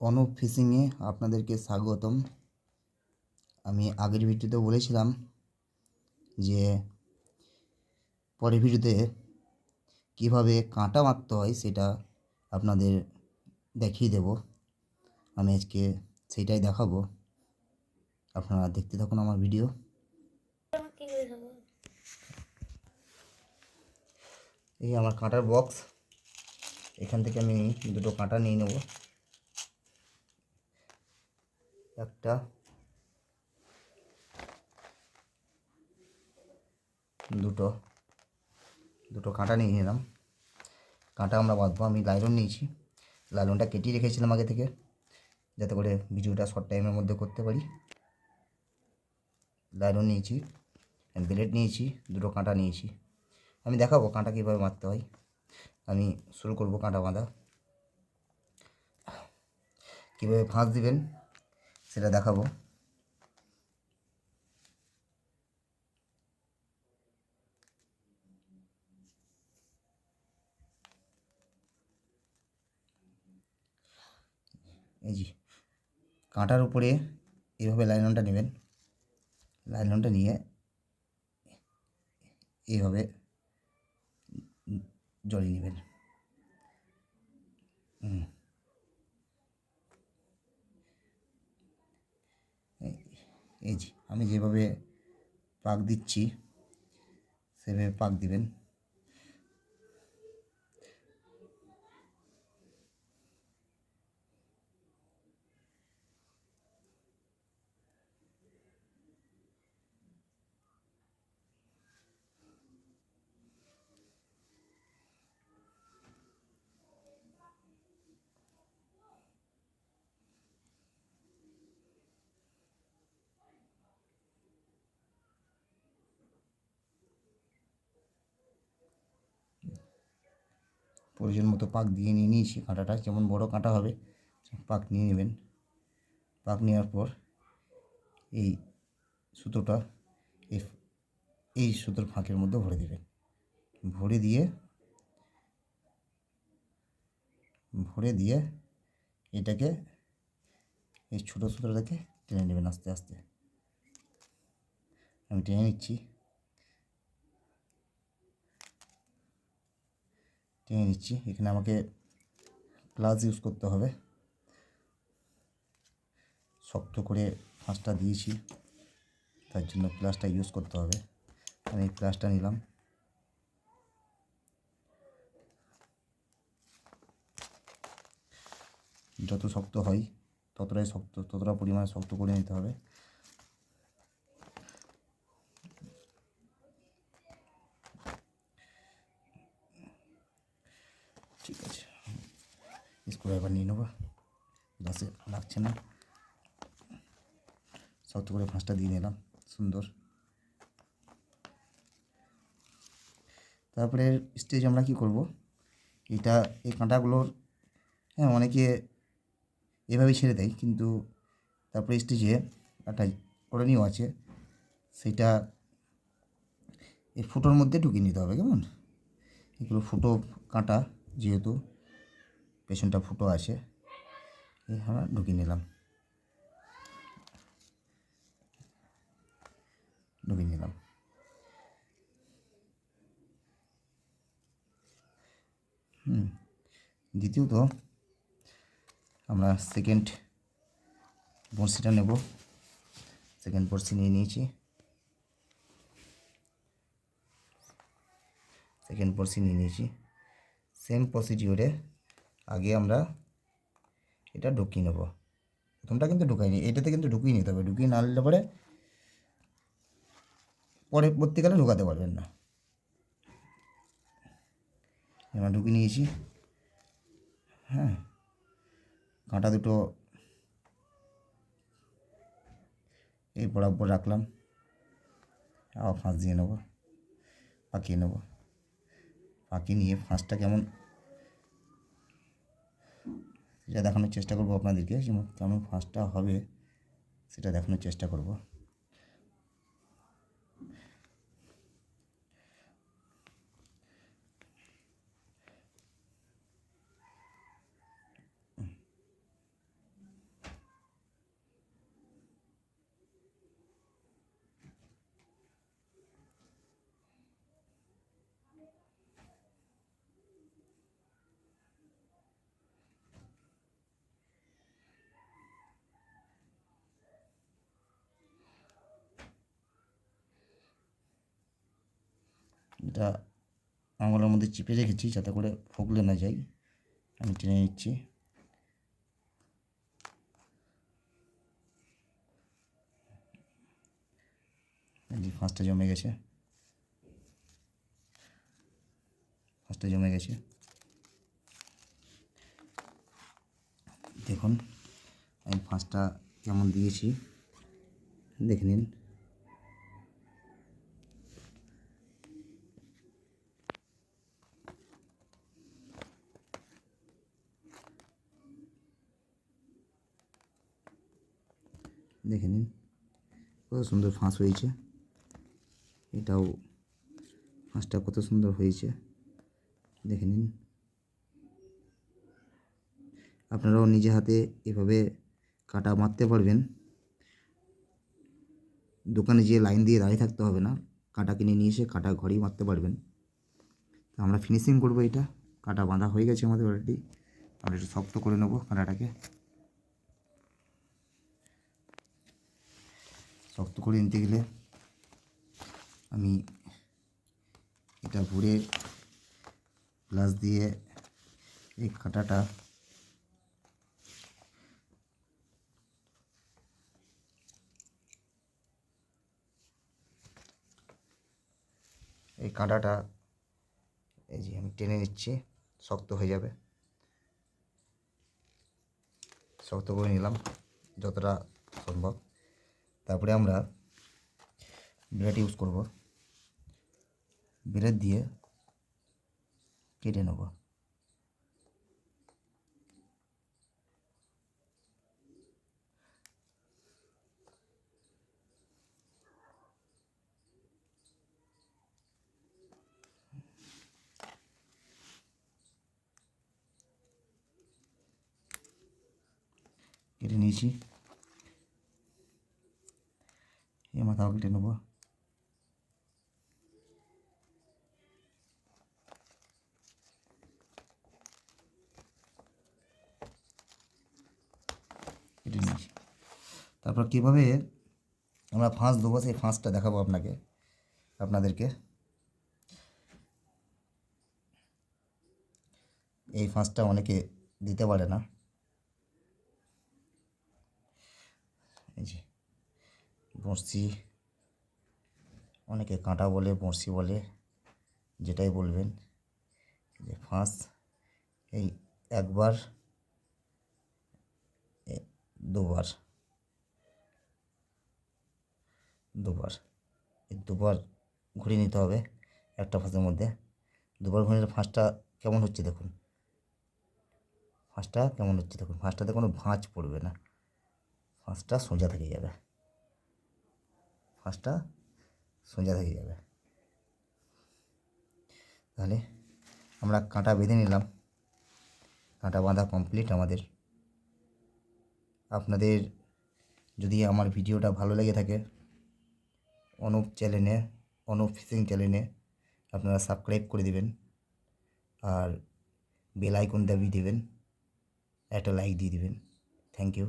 অনুপ ফিশিংয়ে আপনাদেরকে স্বাগতম। আমি আগের ভিডিওতে বলেছিলাম যে পরের ভিডিওতে কিভাবে কাঁটা মারতে হয় সেটা আপনাদের দেখিয়ে দেব। আমি আজকে সেটাই দেখাবো, আপনারা দেখতে থাকুন আমার ভিডিও। এই আমার কাঁটার বক্স, এখান থেকে আমি দুটো কাঁটা নিয়ে নেব। একটা, দুটো কাঁটা নিয়ে নিলাম। কাঁটা আমরা বাঁধবো। আমি লাইলন নিয়েছি, লাইলনটা কেটে রেখেছিলাম আগে থেকে, যাতে করে ভিডিওটা শর্ট টাইমের মধ্যে করতে পারি। লাইলন নিয়েছি, ব্লেড নিয়েছি, দুটো কাঁটা নিয়েছি। আমি দেখাবো কাঁটা কীভাবে মারতে হয়। আমি শুরু করব কাঁটা বাঁধা। কীভাবে ফাঁস দিবেন সেটা দেখাবো। এই যে কাঁটার উপরে এইভাবে লাইলনটা নেবেন, লাইলনটা নিয়ে এইভাবে জড়িয়ে নেবেন। এই যে আমি যেভাবে পাক দিচ্ছি সেভাবে পাক দিবেন। প্রয়োজন মতো পাক দিয়ে নিয়েছি। কাঁটাটা যেমন বড় কাঁটা হবে পাক নিয়ে নেবেন। পাক নেওয়ার পর এই সুতোটা এই সুতোর ফাঁকের মধ্যে ভরে দেবেন। ভরে দিয়ে এটাকে এই ছোটো সুতোটাকে টেনে নেবেন আস্তে আস্তে। আমি টেনে নিচ্ছি, এখানে আমাকে প্লাস ইউজ করতে হবে। শক্ত করে ফাঁসটা দিয়েছি, তার জন্য প্লাসটা ইউজ করতে হবে। আমি এই প্লাসটা নিলাম। যত শক্ত হয় ততটা পরিমাণে শক্ত করে নিতে হবে। ঠিক আছে, স্ক্রুড্রাইভার নিয়ে নেবো, বাসে লাগছে না। শক্ত করে ফাঁসটা দিয়ে নিলাম, সুন্দর। তারপরে স্টেজ আমরা কি করব, এই কাঁটাগুলোর অনেকে এভাবেই ছেড়ে দেয়, কিন্তু তারপরে স্টেজে একটা করণীয় আছে, সেটা এই ফুটোর মধ্যে ঢুকিয়ে নিতে হবে। কেমন, এগুলো ফুটো কাঁটা, যেহেতু পেছনটা ফুটো আছে, আমরা ঢুকিয়ে নিলাম। দ্বিতীয়ত আমরা সেকেন্ড বড়শিটা নেব। সেকেন্ড বড়শি নিয়ে নিয়েছি। সেম প্রসিডিওরে আগে আমরা এটা ঢুকিয়ে নেব। প্রথমটা কিন্তু ঢুকাইনি, এটাতে কিন্তু ঢুকিয়ে নিতে হবে। ঢুকিয়ে না নিলে পরে পরবর্তীকালে ঢুকাতে পারবেন না। আমরা ঢুকিয়ে নিয়েছি। কাঁটা দুটো এই বরাবর রাখলাম, আবার ফাঁস দিয়ে নেব, পাকিয়ে নিয়ে ফাঁসটা কেমন সেটা দেখানোর চেষ্টা করব আপনাদেরকে। কেমন ফাঁসটা হবে সেটা দেখানোর চেষ্টা করব। এটা আঙুলের মধ্যে চিপে রেখেছি যাতে করে ফুগলে না যায়। আমি টেনে নিচ্ছি। ফাঁসটা জমে গেছে, দেখুন আমি ফাঁসটা কেমন দিয়েছি দেখে নিন। দেখে নিন কত সুন্দর ফাঁস হয়েছে। এটাও ফাঁসটা কত সুন্দর হয়েছে দেখে নিন। আপনারাও নিজে হাতে এভাবে কাটা মারতে পারবেন। দোকানে যেয়ে লাইন দিয়ে দাঁড়িয়ে থাকতে হবে না, কাটা কিনে নিয়ে এসে কাটা ঘরেই মারতে পারবেন। তো আমরা ফিনিশিং করবো। এটা কাটা বাঁধা হয়ে গেছে আমাদের অলরেডি। আমরা একটু শক্ত করে নেবো কাঁটাটাকে। শক্ত করে নিতে গেলে আমি এটা ঘুরে গ্লাস দিয়ে এই কাঁটাটা এই যে আমি টেনে নিচ্ছি, শক্ত হয়ে যাবে। শক্ত করে নিলাম যতটা সম্ভব। তারপরে আমরা ব্লেড ইউজ করব। ব্লেড দিয়ে কেটে নেব। কেটে নিয়েছি, এই মাথাও কেটে নেব। কেটে নিয়েছি। তারপর কীভাবে আমরা ফাঁস দেবো সেই ফাঁসটা দেখাবো আপনাদেরকে। এই ফাঁসটা অনেকে দিতে পারে না। এই যে বড়শি, অনেকে কাঁটা বলে, বড়শি বলে, যেটাই বলবেন। যে ফাঁস এই একবার দুবার এই দুবার ঘুরিয়ে নিতে হবে একটা ফাঁসের মধ্যে। দুবার ঘুরিয়ে ফাঁসটা কেমন হচ্ছে দেখুন। ফাঁসটাতে কোনো ভাঁজ পড়বে না, ফাঁসটা সোজা থেকে যাবে। তাহলে আমরা কাঁটা বেঁধে নিলাম। কাঁটা বাঁধা কমপ্লিট আমাদের। আপনাদের যদি আমার ভিডিওটা ভালো লেগে থাকে, অনুপ ফিশিং চ্যানেলে আপনারা সাবস্ক্রাইব করে দেবেন আর বেল আইকন দাবিয়ে দেবেন, একটা লাইক দিয়ে দেবেন। Thank you.